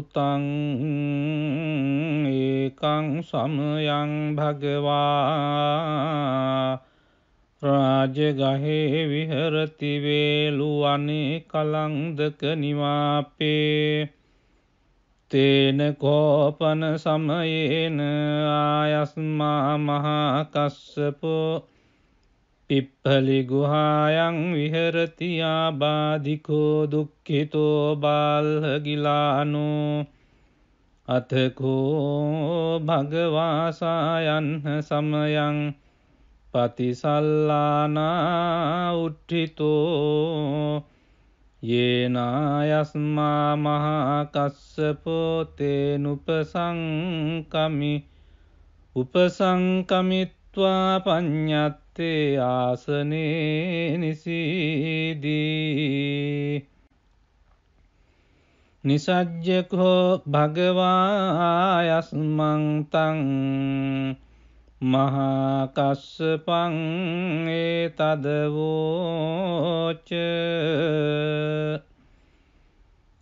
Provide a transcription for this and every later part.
භූතං ඒකං සමයං භගවා රාජගහේ විහරති වේලුවනේ කලන්දක නිවාපේ තේන කෝපන සමයේන ආයස්මා මහා කස්සපෝ පිප්පලි ගුහායන් විහරති ආබාධිකෝ දුක්ඛිතෝ බාල්හගිලානෝ අතකෝ භගවාසායන්හ සමයං පතිසල්ලානා උට්ඨිතෝ යේනායස්මා මහා කස්සපෝ තේනුපසංකමි උපසංකමිත්වා පඤ්ඤත්තේ ආසනේ නිසීදී නිසජ්ජකෝ භගවායස්මං තං මහා කස්සපං ඒතදවෝච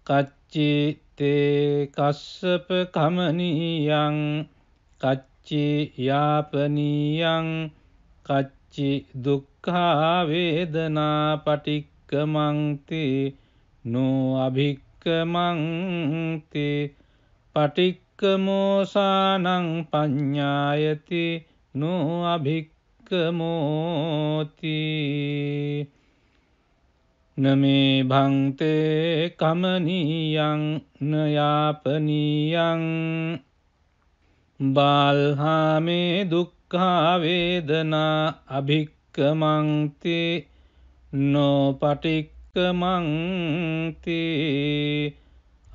කච්චි තේ කස්සප කමනීයං කච්චි යාපනීයං කච්චි දුක්ඛා වේදනා පටික්කමන්ති නෝ අභික්කමන්ති පටික්කමෝසානං පඤ්ඤායති නෝ අභික්කමෝති නමේ භන්තේ කමනීයං නයාපනීයං බාල්හාමේ දුක්ඛා වේදනා අභික්කමන්ති නෝ පටික්කමන්ති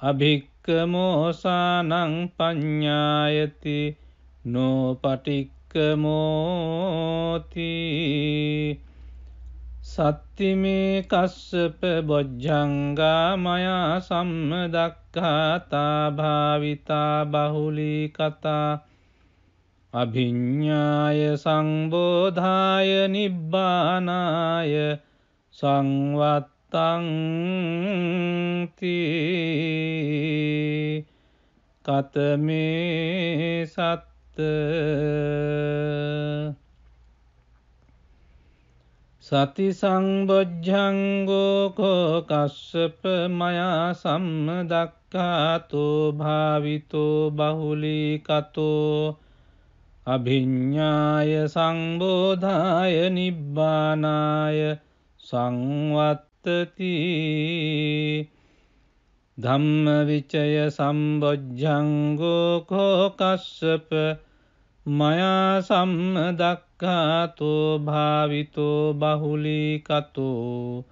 අභික්කමෝසානං පඤ්ඤායති නෝ පටික්කමෝති සත්තිමේ කස්සප බොජ්ජංගා මයා සම්මදක්ඛාතා භාවිතා බහුලී කතා අභිඤ්ඤාය සංබෝධාය නිබ්බානාය සංවත්තං තී කතමේ සත්ත සති සංබොජ්ජංගෝ කෝ කස්සප මයා සම්මදක්ඛාතෝ භාවිතෝ බහුලී කතෝ අභිඤ්ඤාය සංබෝධාය නිබ්බානාය සංවත්තති ධම්මවිචය සම්බොජ්ජංගෝ කෝ කස්සප මයා සම්මදක්ඛාතෝ භාවිතෝ බහුලී කතෝ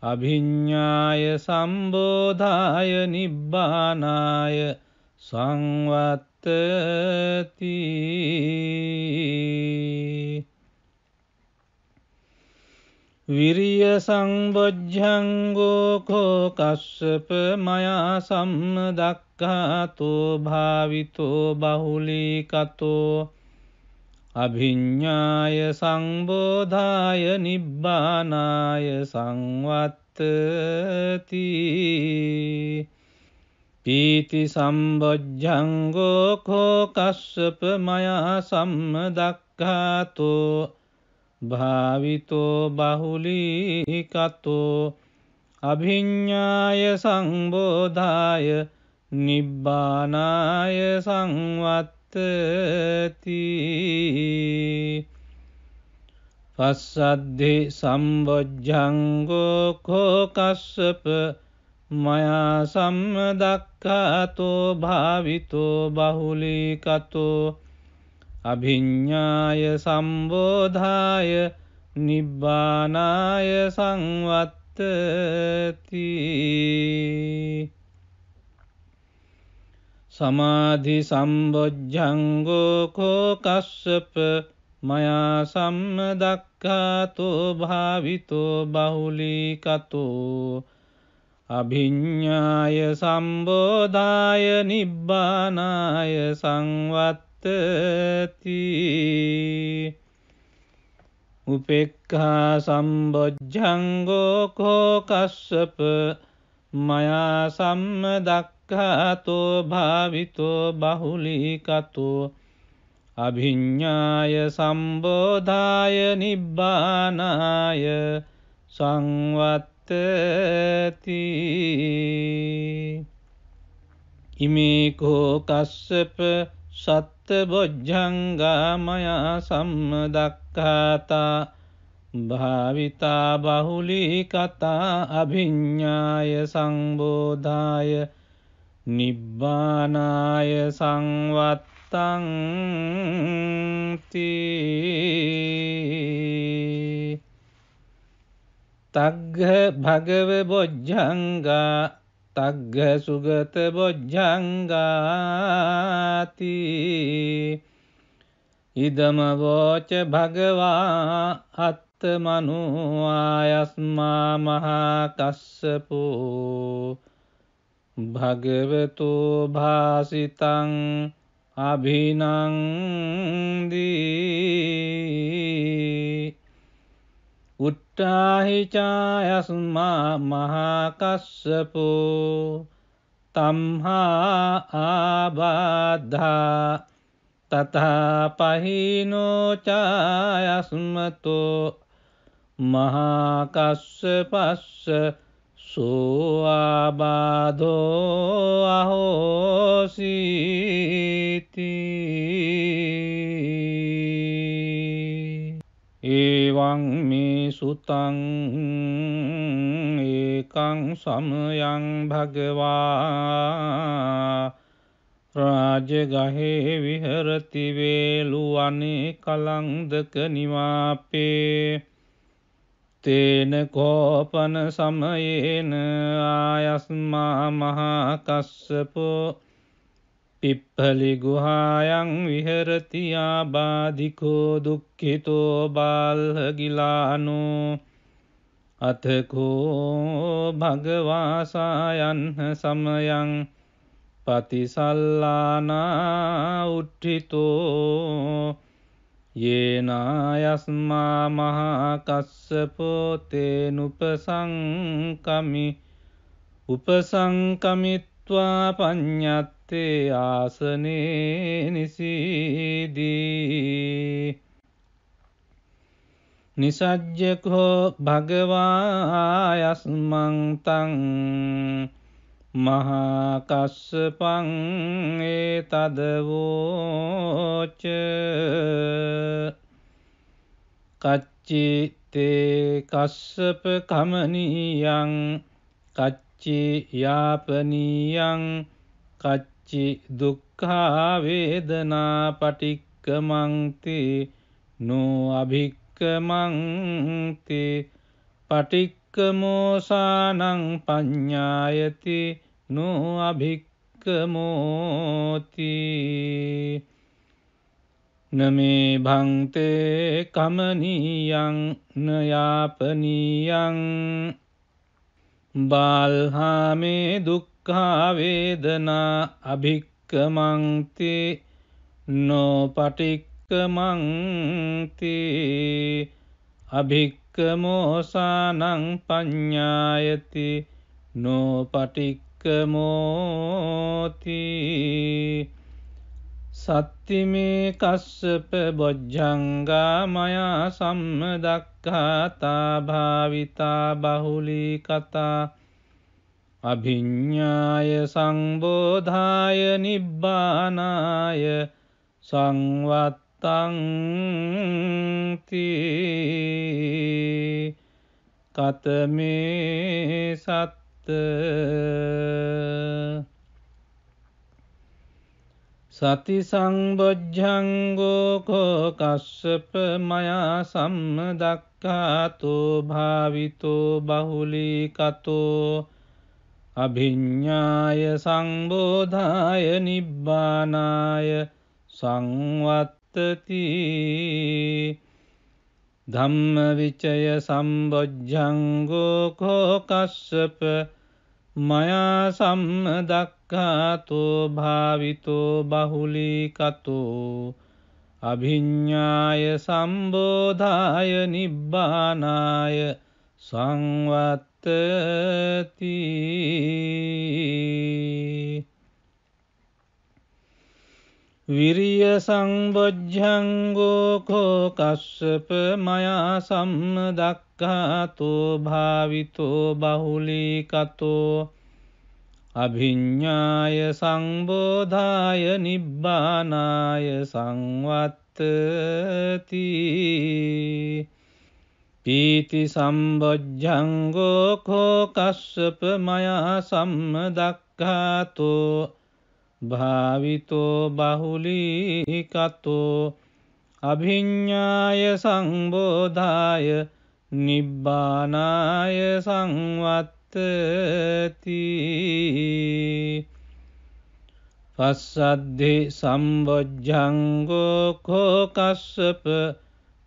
අභිඤ්ඤාය සම්බෝධාය නිබ්බානාය සංවත්තති විරිය සංබොජ්ජංගෝ කෝ කස්සප මයා සම්මදක්ඛාතෝ භාවිතෝ බහුලී කතෝ අභිඤ්ඤාය සංබෝධාය නිබ්බානාය සංවත්තති පීති සම්බොජ්ජංගෝ කෝ කස්සප මයා සම්මදක්ඛාතෝ භාවිතෝ බහුලී කතෝ අභිඤ්ඤාය සංබෝධාය නිබ්බානාය සංවත්තති පස්සද්ධි සම්බොජ්ජංගෝ කෝ කස්සප මයා සම්මදක්ඛාතෝ භාවිතෝ බහුලී කතෝ අභිඤ්ඤාය සම්බෝධාය නිබ්බානාය සංවත්තති සමාධි සම්බොජ්ජංගෝ කෝ කස්සප මයා සම්මදක්ඛාතෝ භාවිතෝ බහුලී කතෝ අභිඤ්ඤාය සම්බෝධාය නිබ්බානාය සංවත්තති උපේක්ඛා සම්බොජ්ජංගෝ කෝ කස්සප මයා සම්මදක්ඛාතෝ සම්බොජ්ජංගෝකස්සප මයා සම්දක්ඛාතෝ භාවිතෝ බහුලීකතෝ අභිඤ්ඤාය සම්බෝධාය නිබ්බානාය සංවත්තති ඉමේකෝ කස්සප සත්තබොජ්ජංගා මයා සම්දක්ඛාතා භාවිතා බහුලීකතා අභිඤ්ඤාය සංබෝධාය නිබ්බානාය සංවත්තං තග්ග භගව බොජ්ජංගා තග්ග සුගත බොජ්ජංගාති ඉදම වෝච භගවා අත්තමනු ආයස්මා මහා කස්සපෝ භගවතු භාසිතං අභිනන්දී උට්ටාහි චායස්මා මහා කස්සපෝ තම්හා ආබාධා තථා පහිනෝ චායස්මතෝ මහා කස්සපස්ස සෝ ආබාධෝ අහෝසීති එවං මේ සුතං ඒකං සමයං භගවා රාජගහේ විහරති වේලුවනේ කලංදක නිවාපේ තේන කෝපන සමයේන ආයස්මා මහා කස්සපෝ පිප්පලි ගුහායන් විහරති ආබාධිකෝ දුක්ඛිතෝ බාල්හගිලානෝ අතකෝ භගවාසායන් සමයං පතිසල්ලානා උට්ඨිතෝ යේනායස්මා මහා කස්සපෝ තේනුපසංකමි උපසංකමිත්වා පඤ්ඤත්තේ ආසනේ නිසීදී නිසජ්ජකෝ භගවායස්මං තං මහා කස්සපං ඒතදවෝච කච්චි තේ කස්සප කමනීයං කච්චි යාපනීයං කච්චි දුක්ඛා වේදනා පටික්කමන්ති නෝ අභික්කමන්ති පටික්කමෝසානං පඤ්ඤායති නෝ අභික්කමෝති නමේ භන්තේ කමනීයං නයාපනීයං බාල්හාමේ දුක්ඛා වේදනා අභික්කමන්ති නෝ පටික්කමන්ති අභික්කමෝසානං පඤ්ඤායති නෝ පටික්කමෝති සත්තිමේ කස්සප බොජ්ජංගා මයා සම්මදක්ඛාතා භාවිතා බහුලීකතා අභිඤ්ඤාය සංබෝධාය නිබ්බානාය සංවත්තං කතමේ සත්ත සති සංබොජ්ජංගෝ කෝ කස්සප මයා සම්මදක්ඛාතෝ භාවිතෝ බහුලීකතෝ අභිඤ්ඤාය සංබෝධාය නිබ්බානාය සංවත්තති ධම්මවිචය සම්බොජ්ජංගෝ කෝ කස්සප මයා සම්මදක්ඛාතෝ භාවිතෝ බහුලීකතෝ අභිඤ්ඤාය සම්බෝධාය නිබ්බානාය සංවත්තති විරිය සම්බොජ්ජංගෝ කෝ කස්සප මයා සම්මදක්ඛාතෝ භාවිතෝ බහුලීකතෝ අභිඤ්ඤාය සංබෝධාය නිබ්බානාය සංවත්තති පීති සම්බොජ්ජංගෝ කෝ කස්සප මයා සම්මදක්ඛාතෝ භාවිතෝ බහුලීකතෝ අභිඤ්ඤාය සංබෝධාය නිබ්බානාය සංවත්තති පස්සද්ධි සම්බොජ්ජංගෝ කෝ කස්සප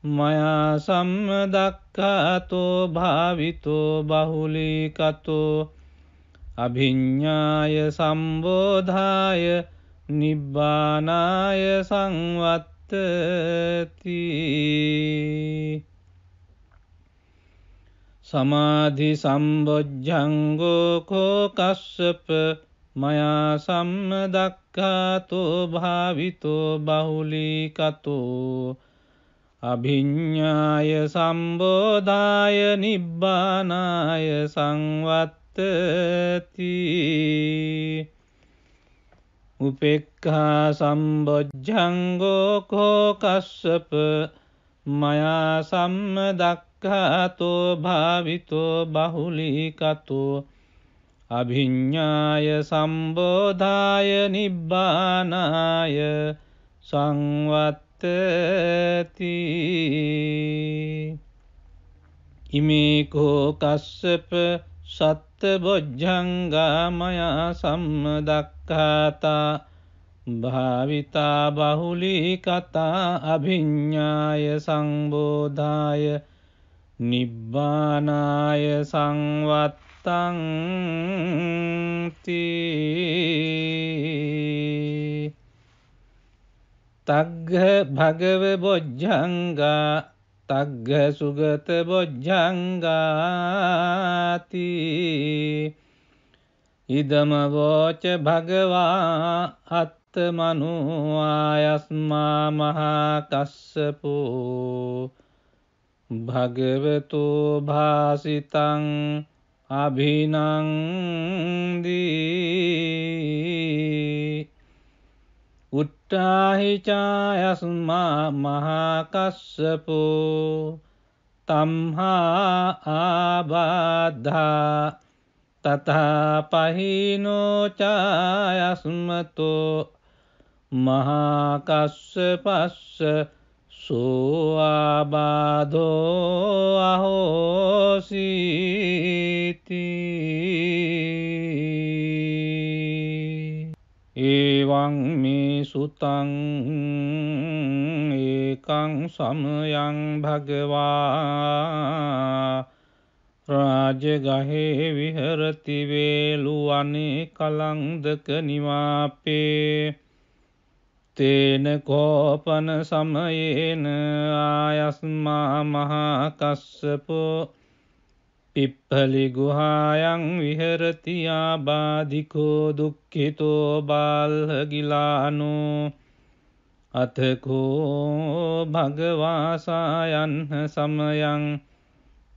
මයා සම්මදක්ඛාතෝ භාවිතෝ බහුලීකතෝ අභිඤ්ඤාය සම්බෝධාය නිබ්බානාය සංවත්තති සමාධි සම්බොජ්ජංගෝ කෝ කස්සප මයා සම්මදක්ඛාතෝ භාවිතෝ බහුලීකතෝ අභිඤ්ඤාය සම්බෝධාය නිබ්බානාය සංවත්තති උපේක්ඛා සම්බොජ්ජංගෝ කෝ කස්සප මයා සම්මදක්ඛාතෝ භාවිතෝ බහුලීකතෝ අභිඤ්ඤාය සම්බෝධාය නිබ්බානාය සංවත්තති ඉමේ කෝ කස්සප සත්බොජ්ජංගා මයා සම්මදක්ඛාතා භාවිතා බහුලීකතා අභිඤ්ඤාය සංබෝධාය නිබ්බානාය සංවත්තංති තග්ග භගව බොජ්ජංගා තග්ග සුගත බොජ්ජංගාති ඉදම වෝච භගවා අත්තමනු ආයස්මා මහා කස්සපෝ භගවතු භාසිතං අභිනන්දී උට්ඨාහි චායස්මා මහා කස්සපෝ තම්හා ආබාධා තථා පහිනෝ චායස්මතෝ මහා කස්සපස්ස සෝ ආබාධෝ අහෝසීති එවං මේ සුතං ඒකං සමයං භගවා රාජගහේ විහරති වේලුවනේ කලන්දක නිවාපේ තේන කෝපන සමයේන ආයස්මා මහා කස්සපෝ පිප්පලි ගුහායන් විහරති ආබාධිකෝ දුක්ඛිතෝ බාල්හගිලානෝ අතකෝ භගවාසායන් සමයං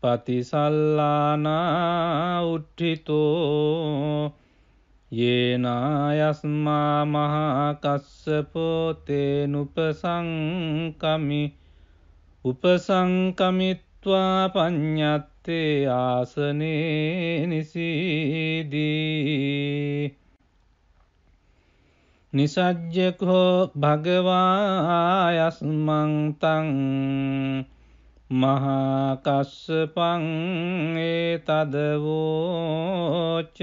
පතිසල්ලානා උට්ඨිතෝ යේනායස්මා මහා කස්සපෝ තේනුපසංකමි උපසංකමිත්වා පඤ්ඤත්තේ ආසනේ නිසීදී නිසජ්ජකෝ භගවායස්මං තං මහා කස්සපං ඒතදවෝච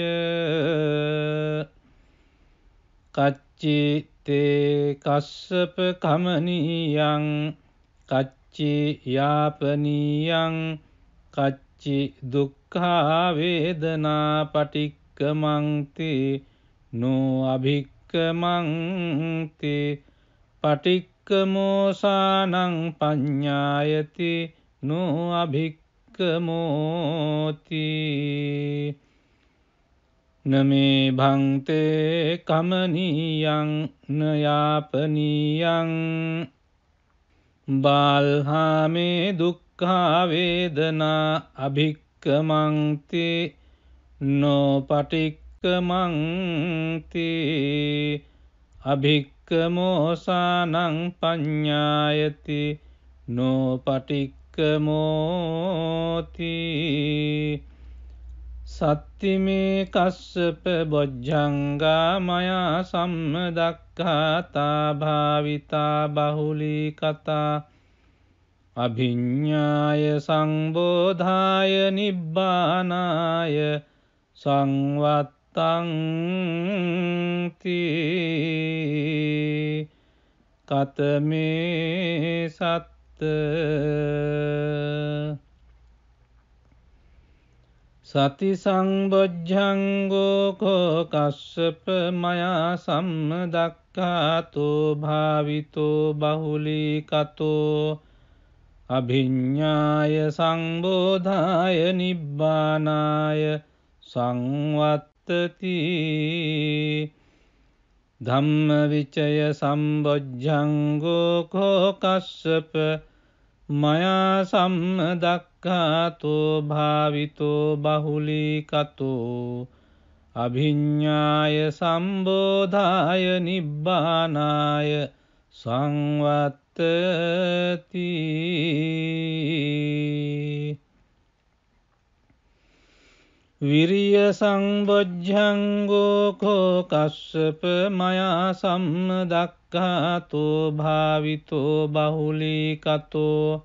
කච්චි තේ කස්සප කමනීයං කච්චි යාපනීයං කච්චි දුක්ඛා වේදනා පටික්කමන්ති නෝ අභික්කමන්ති පටික්කමෝසානං පඤ්ඤායති නෝ අභික්කමන්ති අභික්කමෝති නමේ භංතේ කමනීයං නයාපනීයං බාල්හාමේ දුක්ඛා වේදනා අභික්කමන්ති නොපටික්කමන්ති අභික්කමෝසානං පඤ්ඤායති නොපටික්කමෝති සත්තිමේ කස්සප බොජ්ජංගා මයා සම්මදක්ඛාතා භාවිතා බහුලී කතා අභිඤ්ඤාය සංබෝධාය නිබ්බානාය සංවත්තං තී කතමේ සත්ත සති සංබොජ්ජංගෝ කෝ කස්සප මයා සම්මදක්ඛාතෝ භාවිතෝ බහුලී කතෝ අභිඤ්ඤාය සංබෝධාය නිබ්බානාය සංවත්තති ධම්මවිචය සම්බොජ්ජංගෝ කෝ කස්සප මයා සම්මදක්ඛාතෝ භාවිතෝ බහුලී කතෝ අභිඤ්ඤාය සම්බෝධාය නිබ්බානාය සංවත්තති විරිය සංබොජ්ජංගෝ කෝ කස්සප මයා සම්මදක්ඛාතෝ භාවිතෝ බහුලී කතෝ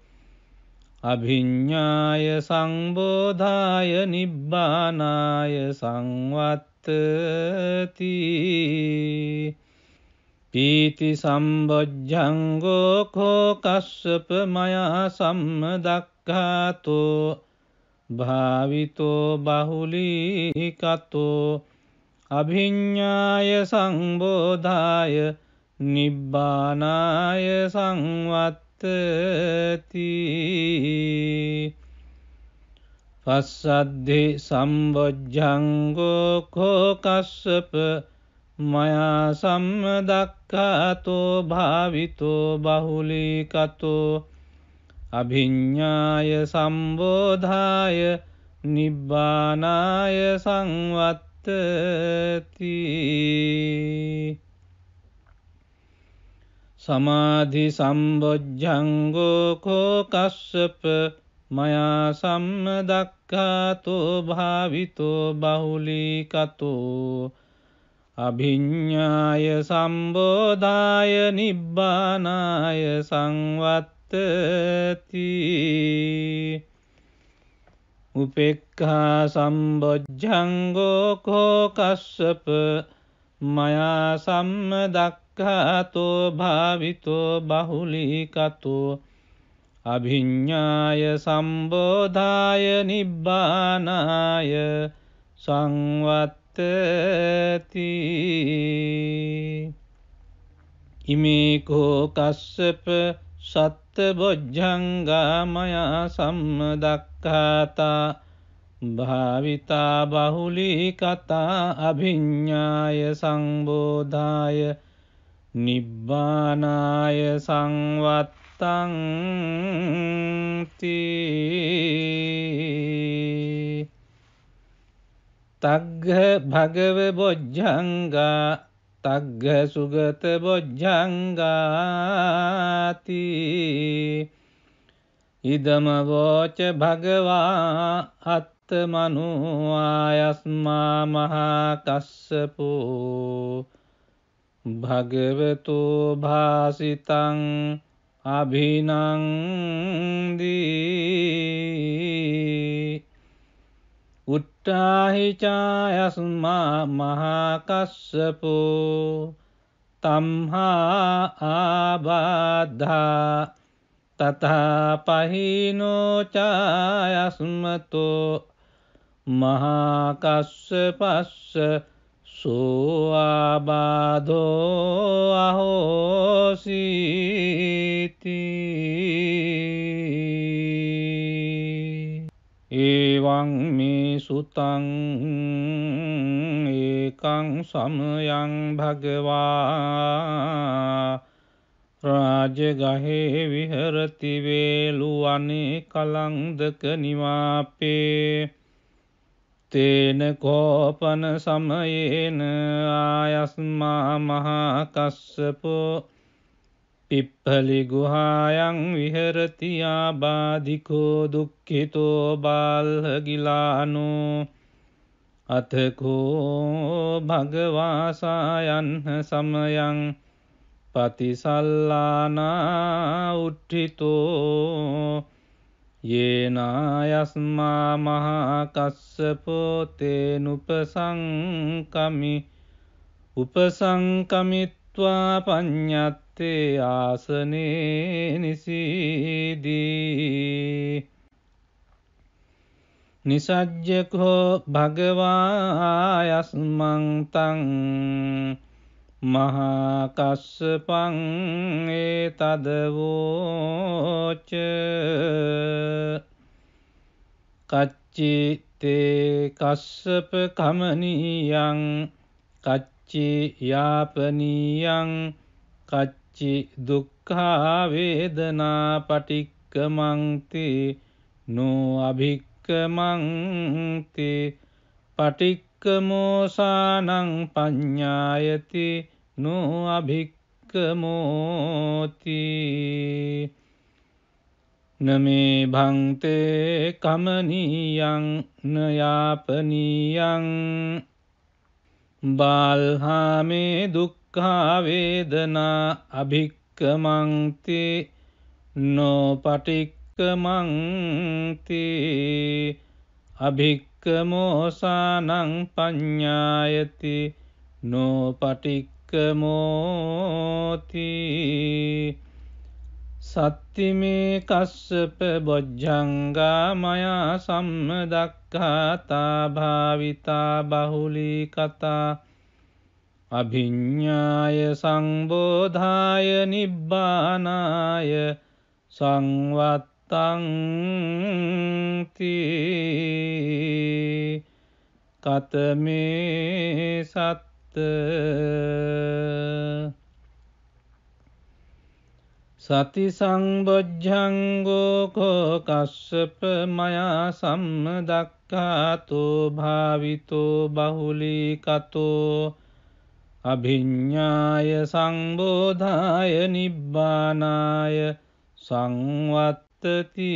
අභිඤ්ඤාය සංබෝධාය නිබ්බානාය සංවත්තති පීති සම්බොජ්ජංගෝ කෝ කස්සප මයා සම්මදක්ඛාතෝ භාවිතෝ බහුලී කතෝ අභිඤ්ඤාය සංබෝධාය නිබ්බානාය සංවත්තති පස්සද්ධි සම්බොජ්ජංගෝ කෝ කස්සප මයා සම්මදක්ඛාතෝ භාවිතෝ බහුලී කතෝ අභිඤ්ඤාය සම්බෝධාය නිබ්බානාය සංවත්තති සමාධි සම්බොජ්ජංගෝ කෝ කස්සප මයා සම්මදක්ඛාතෝ භාවිතෝ බහුලී කතෝ අභිඤ්ඤාය සම්බෝධාය නිබ්බානාය සංවත්තති උපේක්ඛා සම්බොජ්ජංගෝ කෝ කස්සප මයා සම්මදක්ඛාතෝ භාවිතෝ බහුලී කතෝ අභිඤ්ඤාය සම්බෝධාය නිබ්බානාය සංවත්තති ඉමේ කෝ කස්සප සත්ත බොජ්ජංගා මයා සම්මදක්ඛාතා භාවිතා බහුලී කතා අභිඤ්ඤාය සංබෝධාය නිබ්බානාය සංවත්තං තී තග්ග භගව බොජ්ජංගා තග්ග සුගත බොජ්ජංගාති ඉදම වෝච භගවා අත්තමනු ආයස්මා මහා කස්සපෝ භගවතු භාසිතං අභිනන්දී උට්ඨාහි චායස්මා මහා කස්සපෝ තම්හා ආබාධා තථා පහිනෝ චායස්මතෝ මහා කස්සපස්ස සෝ ආබාධෝ අහෝසීති එවං මේ සුතං ඒකං සමයං භගවා රාජගහේ විහරති වේලුවනේ කලන්දක නිවාපේ තේන කෝපන සමයේන ආයස්මා මහා කස්සපෝ පිප්පලි ගුහායන් විහරති ආබාධිකෝ දුක්ඛිතෝ බාල්හගිලානෝ අතකෝ භගවාසායන්හ සමයං පතිසල්ලානා උට්ඨිතෝ යේනායස්මා මහා කස්සපෝ තේනුපසංකමි උපසංකමිත්වා පඤ්ඤත්තේ ආසනේ නිසීදී නිසජ්ජකෝ භගවායස්මං තං මහා කස්සපං ඒතදවෝච කච්චි තේ කස්සප කමනීයං කච්චි යාපනීයං කච්චි දුක්ඛා වේදනා පටික්කමන්ති නෝ අභික්කමන්ති පටික්කමෝසානං පඤ්ඤායති නෝ අභික්කමෝති නමේ භන්තේ කමනීයං නයාපනීයං බාල්හාමේ දුක්ඛා වේදනා අභික්කමන්ති නෝ පටික්කමන්ති අභික්කමෝසානං පඤ්ඤායති නෝ පටික්කමෝති සත්තිමේ කස්සප බොජ්ජංගා මයා සම්මදක්ඛාතා භාවිතා බහුලී කතා අභිඤ්ඤාය සංබෝධාය නිබ්බානාය සංවත්තං තී කතමේ සත්ත සති සංබොජ්ජංගෝ කෝ කස්සප මයා සම්මදක්ඛාතෝ භාවිතෝ බහුලී කතෝ අභිඤ්ඤාය සංබෝධාය නිබ්බානාය සංවත්තති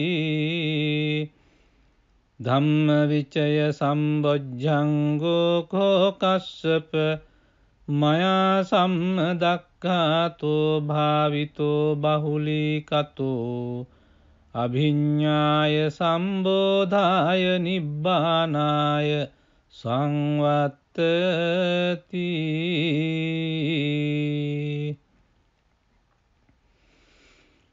ධම්මවිචය සම්බොජ්ජංගෝ කෝ කස්සප මයා සම්මදක්ඛාතෝ භාවිතෝ බහුලී කතෝ අභිඤ්ඤාය සම්බෝධාය නිබ්බානාය සංවත්තති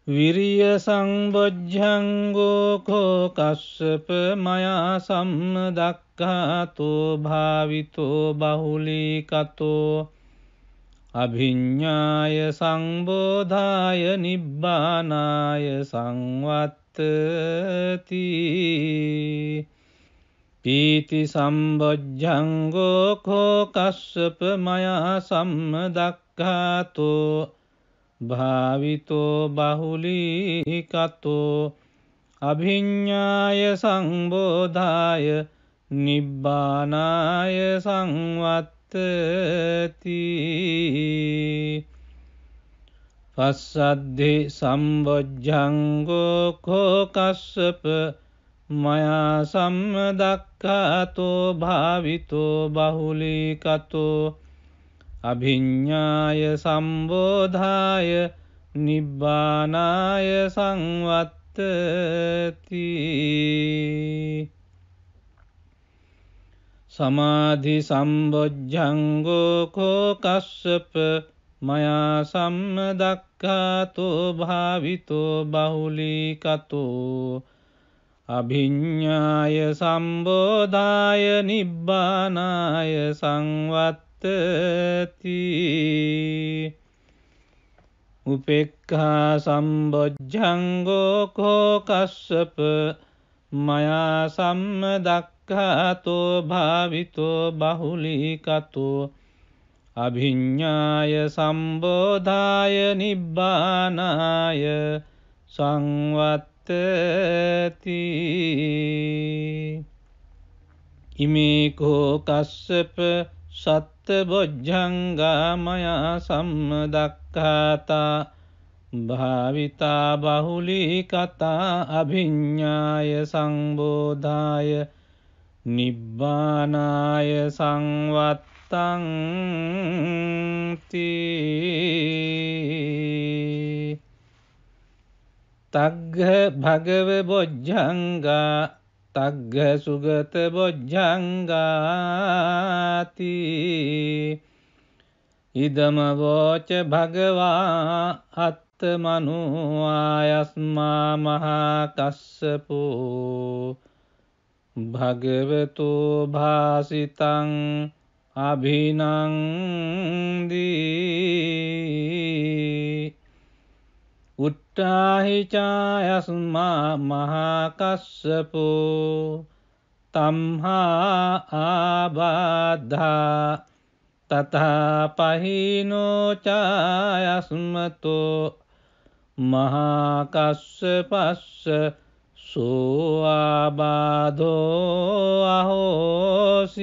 විරිය සංබොජ්ජංගෝ කෝ කස්සප මයා සම්මදක්ඛාතෝ භාවිතෝ බහුලී කතෝ අභිඤ්ඤාය සංබෝධාය නිබ්බානාය සංවත්තති පීති සම්බොජ්ජංගෝ කෝ කස්සප මයා සම්මදක්ඛාතෝ භාවිතෝ බහුලී කතෝ අභිඤ්ඤාය සංබෝධාය නිබ්බානාය සංවත්තති පස්සද්ධි සම්බොජ්ජංගෝ කෝ කස්සප මයා සම්මදක්ඛාතෝ භාවිතෝ බහුලී කතෝ අභිඤ්ඤාය සම්බෝධාය නිබ්බානාය සංවත්තති සමාධි සම්බොජ්ජංගෝ කෝ කස්සප මයා සම්මදක්ඛාතෝ භාවිතෝ බහුලී කතෝ අභිඤ්ඤාය සම්බෝධාය නිබ්බානාය සංවත්තති උපේක්ඛා සම්බොජ්ජංගෝ කෝ කස්සප මයා සම්මදක්ඛාතෝ භාවිතෝ බහුලීකතෝ අභිඤ්ඤාය සම්බෝධාය නිබ්බානාය සංවත්තති ඉමේකෝ කස්සප සත්තබොජ්ජංගා මයා සම්මදක්ඛාතා භාවිතා බහුලීකතා අභිඤ්ඤාය සංබෝධාය නිබ්බානාය සංවත්තං තග්ග භගව බොජ්ජංගා තග්ග සුගත බොජ්ජංගාති ඉදම වෝච භගවා අත්තමනු ආයස්මා මහා කස්සපෝ භගවතු භාසිතං අභිනන්දී උට්ටාහි චායස්මා මහා කස්සපෝ තම්හා ආබාධා තථා පහිනෝ චායස්මතෝ මහා කස්සපස්ස සෝ ආබාධෝ අහෝසීති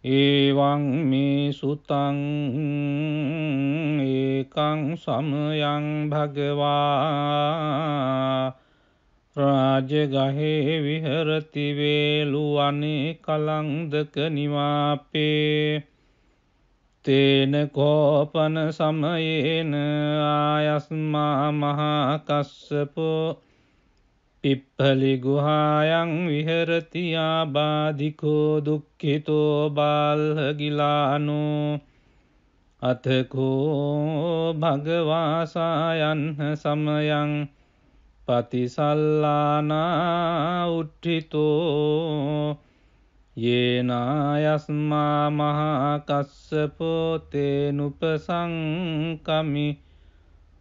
එවං මේ සුතං ඒකං සමයං භගවා රාජගහේ විහරති වේලුවනේ කලන්දක නිවාපේ තේන කෝපන සමයේන ආයස්මා මහා කස්සපෝ පිප්පලි ගුහායන් විහරති ආබාධිකෝ දුක්ඛිතෝ බාල්හගිලානෝ අතකෝ භගවාසායන් සමයං පතිසල්ලානා උට්ඨිතෝ යේනායස්මා මහා කස්සපෝ තේනුපසංකමි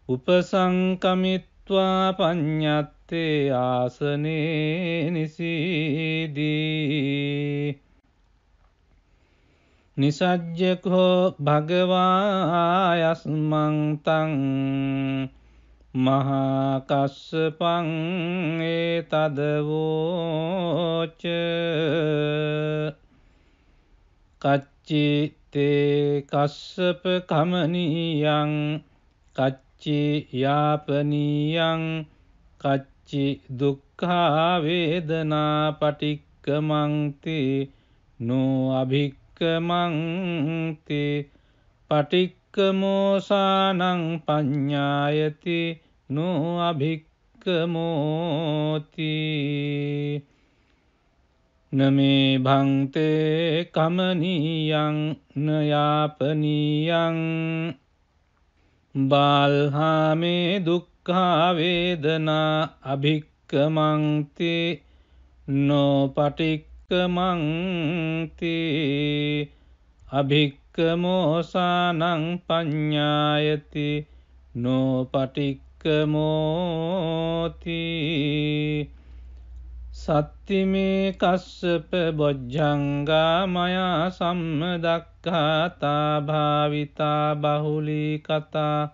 උපසංකමිත්වා පඤ්ඤත්තේ ආසනේ නිසීදී නිසජ්ජකෝ භගවායස්මං තං මහා කස්සපං ඒතදවෝච කච්චි තේ කස්සප කමනීයං කච්චි යාපනීයං කච්චි දුක්ඛා වේදනා පටික්කමන්ති නෝ අභික්කමන්ති පටික්කමෝසානං පඤ්ඤායති නෝ අභික්කමෝති නමේ භන්තේ කමනීයං නයාපනීයං බාල්හාමේ දුක්ඛා වේදනා අභික්කමන්ති නෝ පටික්කමන්ති අභික්කමෝසානං පඤ්ඤායති නෝ පටික්කමෝති සත්තිමේ කස්සප බොජ්ජංගා මයා සම්මදක්ඛාතා භාවිතා බහුලීකතා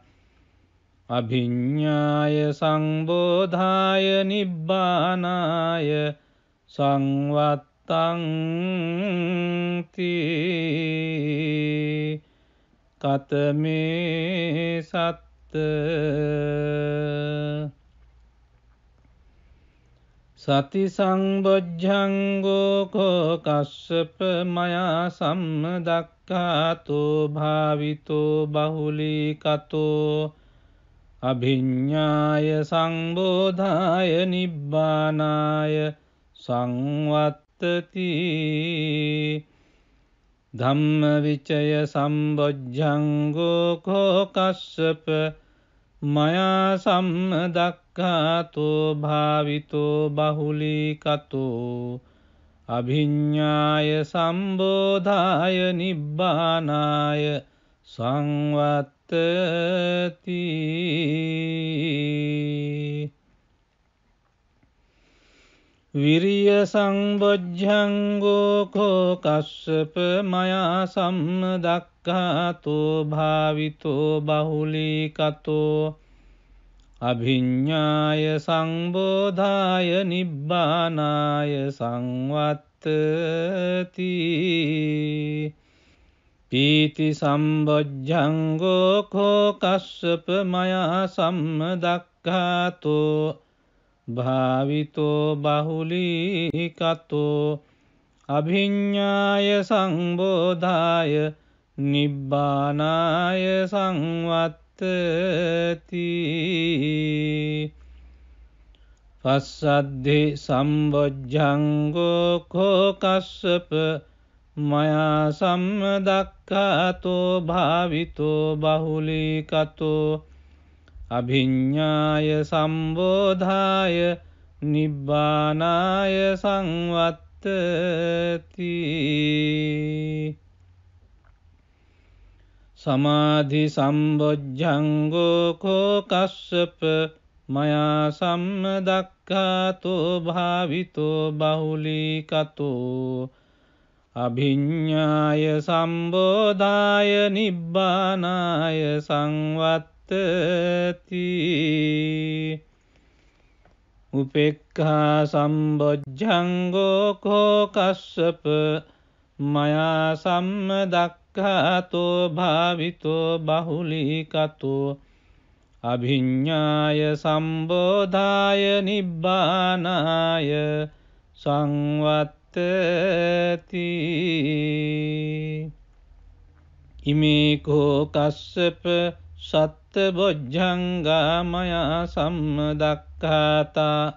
අභිඤ්ඤාය සංබෝධාය නිබ්බානාය සංවත්තං කතමේ සත්ත සති සංබොජ්ජංගෝ කෝ කස්සප මයා සම්මදක්ඛාතෝ භාවිතෝ බහුලීකතෝ අභිඤ්ඤාය සංබෝධාය නිබ්බානාය සංවත්තති ධම්මවිචය සම්බොජ්ජංගෝ කෝ කස්සප මයා සම්මදක්ඛාතෝ භාවිතෝ බහුලීකතෝ අභිඤ්ඤාය සම්බෝධාය නිබ්බානාය සංවත්තති විරිය සංබොජ්ජංගෝ කෝ කස්සප මයා සම්මදක්ඛාතෝ භාවිතෝ බහුලීකතෝ අභිඤ්ඤාය සංබෝධාය නිබ්බානාය සංවත්තති පීති සම්බොජ්ජංගෝ කෝ කස්සප මයා සම්මදක්ඛාතෝ භාවිතෝ බහුලීකතෝ අභිඤ්ඤාය සංබෝධාය නිබ්බානාය සංවත්තති පස්සද්ධි සම්බොජ්ජංගෝ කෝ කස්සප මයා සම්මදක්ඛාතෝ භාවිතෝ බහුලීකතෝ අභිඤ්ඤාය සම්බෝධාය නිබ්බානාය සංවත්තති සමාධි සම්බොජ්ජංගෝ කෝ කස්සප මයා සම්මදක්ඛාතෝ භාවිතෝ බහුලීකතෝ අභිඤ්ඤාය සම්බෝධාය නිබ්බානාය සංවත්තති උපේක්ඛා සම්බොජ්ජංගෝ කෝ කස්සප මයා සම්මදක්ඛාතෝ භාවිතෝ බහුලීකතෝ අභිඤ්ඤාය සම්බෝධාය නිබ්බානාය සංවත්තති ඉමේ කෝ කස්සප සත්බොජ්ජංගා මයා සම්මදක්ඛාතා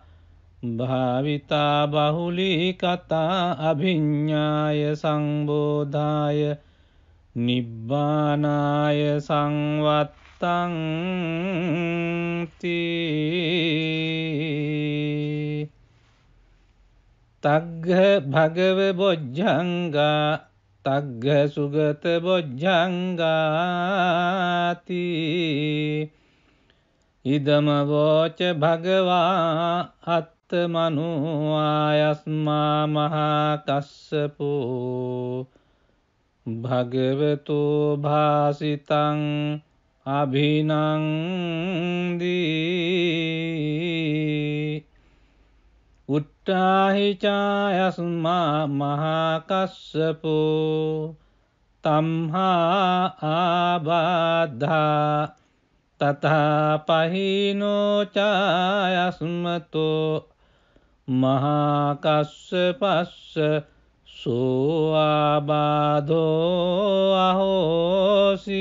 භාවිතා බහුලීකතා අභිඤ්ඤාය සංබෝධාය නිබ්බානාය සංවත්තංති තග්ග භගව බොජ්ජංගා තග්ග සුගත බොජ්ජංගාති ඉදම වෝච භගවා අත්තමනු ආයස්මා මහා කස්සපෝ භගවතු භාසිතං අභිනන්දී උට්ඨාහි චායස්මා මහා කස්සපෝ තම්හා ආබාධා තථා පහිනෝ චායස්මතෝ මහා කස්සපස්ස සෝ ආබාධෝ අහෝසීති